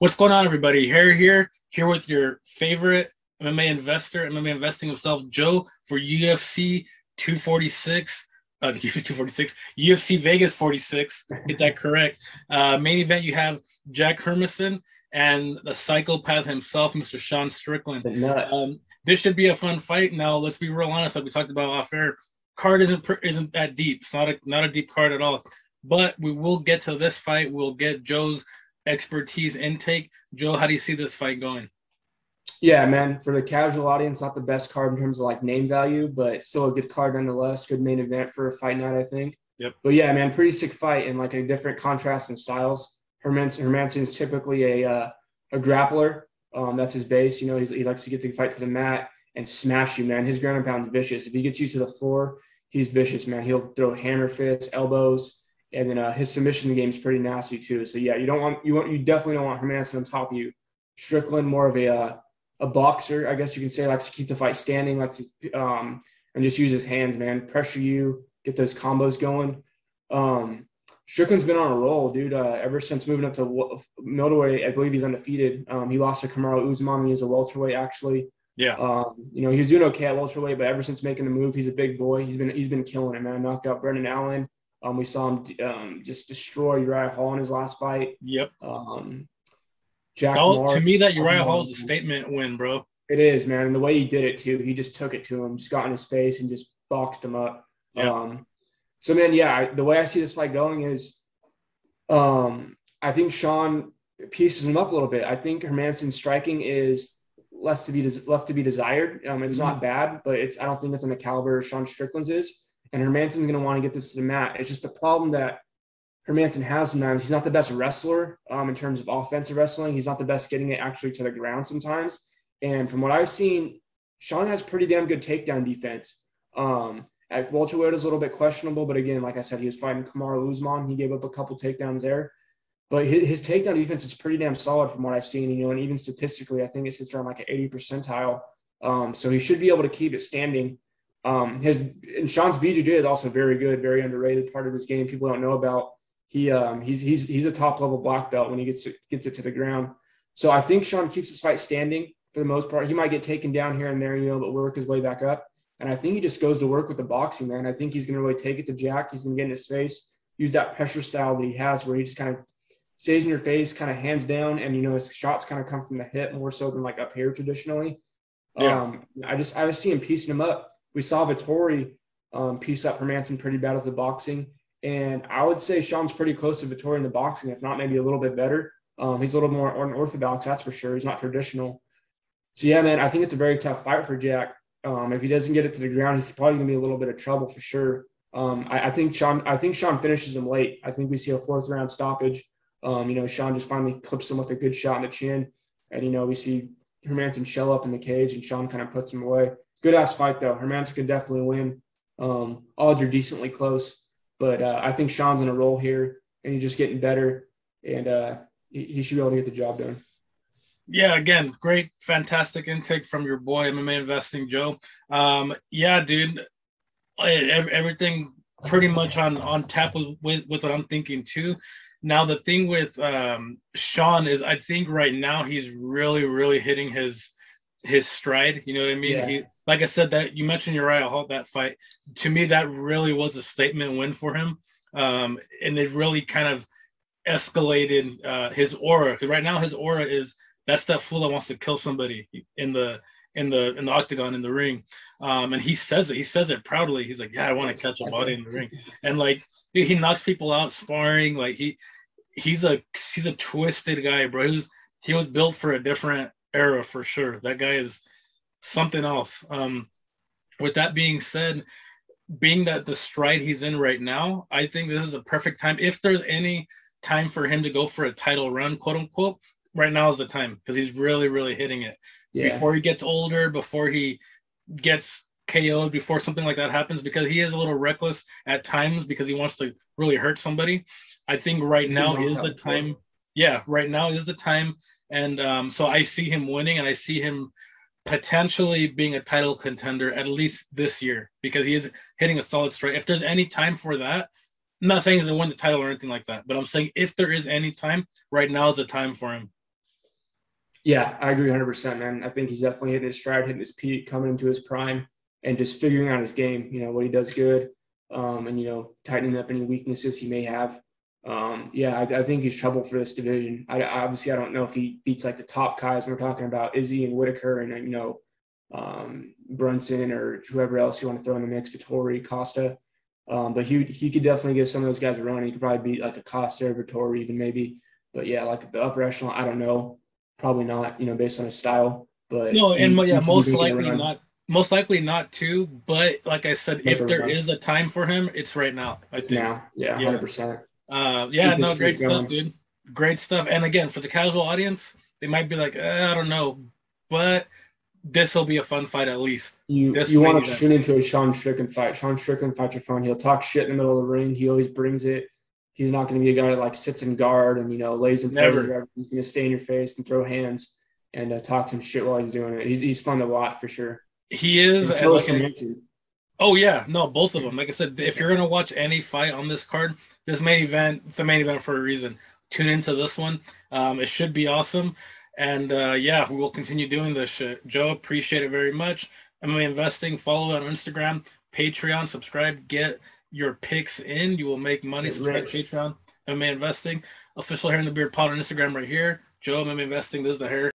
What's going on, everybody? Here with your favorite MMA investor, MMA investing himself, Joe, for UFC 246, UFC 246, UFC Vegas 46. Get that correct. Main event, you have Jack Hermansson and the psychopath himself, Mr. Sean Strickland. The nut. This should be a fun fight. Now, let's be real honest, like we talked about off air. Card isn't that deep. It's not a deep card at all. But we will get to this fight. We'll get Joe's expertise intake. Joe, how do you see this fight going? Yeah, man. For the casual audience, not the best card in terms of like name value, but still a good card nonetheless. Good main event for a fight night, I think. Yep. But yeah, man, pretty sick fight and like a different contrast in styles. Hermansson is typically a grappler. That's his base. You know, he likes to get the fight to the mat and smash you, man. His ground and pound is vicious. If he gets you to the floor, he's vicious, man. He'll throw hammer fists, elbows. And then his submission game is pretty nasty too. So yeah, you definitely don't want Hermansson on top of you. Strickland, more of a boxer, I guess you can say, likes to keep the fight standing, likes to and just use his hands, man. Pressure you, get those combos going. Strickland's been on a roll, dude. Ever since moving up to middleweight, I believe he's undefeated. He lost to Kamaru Usman. He's a welterweight, actually. Yeah. He was doing okay at welterweight, but ever since making the move, he's a big boy. He's been killing it, man. Knocked out Brendan Allen. We saw him just destroy Uriah Hall in his last fight. Yep. Jack Moore, to me, that Uriah Hall is a statement win, bro. It is, man. And the way he did it, too, he just took it to him, just got in his face and just boxed him up. Yep. So, man, yeah, the way I see this fight going is I think Sean pieces him up a little bit. I think Hermansson's striking is left to be desired. It's not bad, but I don't think it's on the caliber Sean Strickland's is. And Hermansson's going to want to get this to the mat. It's just a problem that Hermansson has sometimes. He's not the best wrestler in terms of offensive wrestling. He's not the best getting it actually to the ground sometimes. And from what I've seen, Sean has pretty damn good takedown defense. At welterweight is a little bit questionable, but again, like I said, he was fighting Kamaru Usman. He gave up a couple takedowns there. But his takedown defense is pretty damn solid from what I've seen. And even statistically, I think it sits around like an 80 percentile. So he should be able to keep it standing. And Sean's BJJ is also very good, very underrated part of his game. People don't know about. He's a top level black belt when he gets it to the ground. So I think Sean keeps his fight standing for the most part. He might get taken down here and there, but work his way back up. And I think he just goes to work with the boxing, man. I think he's going to really take it to Jack. He's going to get in his face, use that pressure style that he has, where he just kind of stays in your face, kind of hands down, and his shots kind of come from the hip more so than like up here traditionally. Yeah. I just see him piecing him up. We saw Vettori piece up Hermansson pretty bad with the boxing. And I would say Sean's pretty close to Vettori in the boxing, if not maybe a little bit better. He's a little more unorthodox, that's for sure. He's not traditional. So, yeah, man, I think it's a very tough fight for Jack. If he doesn't get it to the ground, he's probably going to be a little bit of trouble for sure. I think Sean finishes him late. I think we see a fourth-round stoppage. Sean just finally clips him with a good shot in the chin. And, we see Hermansson shell up in the cage, and Sean kind of puts him away. Good-ass fight, though. Hermansson could definitely win. Odds are decently close. But I think Sean's in a roll here, and he's just getting better. And he should be able to get the job done. Yeah, again, great, fantastic intake from your boy, MMA Investing Joe. Yeah, dude, everything pretty much on tap with what I'm thinking, too. Now, the thing with Sean is I think right now he's really, really hitting his stride. You know what I mean? Yeah. Like I said, that you mentioned Uriah Hall, that fight. To me, that really was a statement win for him. And it really kind of escalated his aura. Because right now his aura is that's that fool that wants to kill somebody in the octagon, in the ring. And he says it. He says it proudly. He's like, yeah, I want to catch a body in the ring. And like, dude, he knocks people out sparring. Like he's a twisted guy, bro. He was built for a different era for sure. That guy is something else. With that being said, being that the stride he's in right now, I think this is a perfect time. If there's any time for him to go for a title run, quote unquote, right now is the time, because he's really, really hitting it. Yeah. Before he gets older, before he gets KO'd, before something like that happens, because he is a little reckless at times because he wants to really hurt somebody. I think right now is the time. Yeah, right now is the time. And so I see him winning, and I see him potentially being a title contender at least this year, because he is hitting a solid strike. If there's any time for that, I'm not saying he's going to win the title or anything like that, but I'm saying if there is any time, right now is the time for him. Yeah, I agree 100%, man. I think he's definitely hitting his stride, hitting his peak, coming into his prime, and just figuring out his game. What he does good, and tightening up any weaknesses he may have. Yeah, I think he's trouble for this division. Obviously I don't know if he beats like the top guys we're talking about, Izzy and Whitaker, and Brunson or whoever else you want to throw in the mix, Vittori, Costa. But he could definitely give some of those guys a run. He could probably beat like a Costa or Vittori even maybe. But yeah, like the upper echelon, I don't know. Probably not, based on his style. But No, and yeah, he's making a run. most likely not too. But like I said, if Never there run. is a time for him, it's right now. I It's think. now. Yeah, Yeah. 100%. Yeah, Keep this no, great streak stuff, going. dude. Great stuff. And again, for the casual audience, they might be like, I don't know, but this will be a fun fight at least. This You main want to event. tune into a Sean Strickland fight. Sean Strickland fights are fun. He'll talk shit in the middle of the ring. He always brings it. He's not going to be a guy that like sits in guard and lays in place. Never. He's going to stay in your face and throw hands and talk some shit while he's doing it. He's fun to watch for sure. He is, And and so is like Hermansson. oh yeah, no, both of them. Like I said, if you're gonna watch any fight on this card, this main event, it's the main event for a reason. Tune into this one. It should be awesome. And yeah, we will continue doing this shit. Joe, appreciate it very much. MMA Investing, follow on Instagram, Patreon, subscribe, get your picks in. You will make money. Get Subscribe to rich. Patreon, MMA Investing. Official Hair in the Beard pod on Instagram right here. Joe, MMA Investing, this is the hair.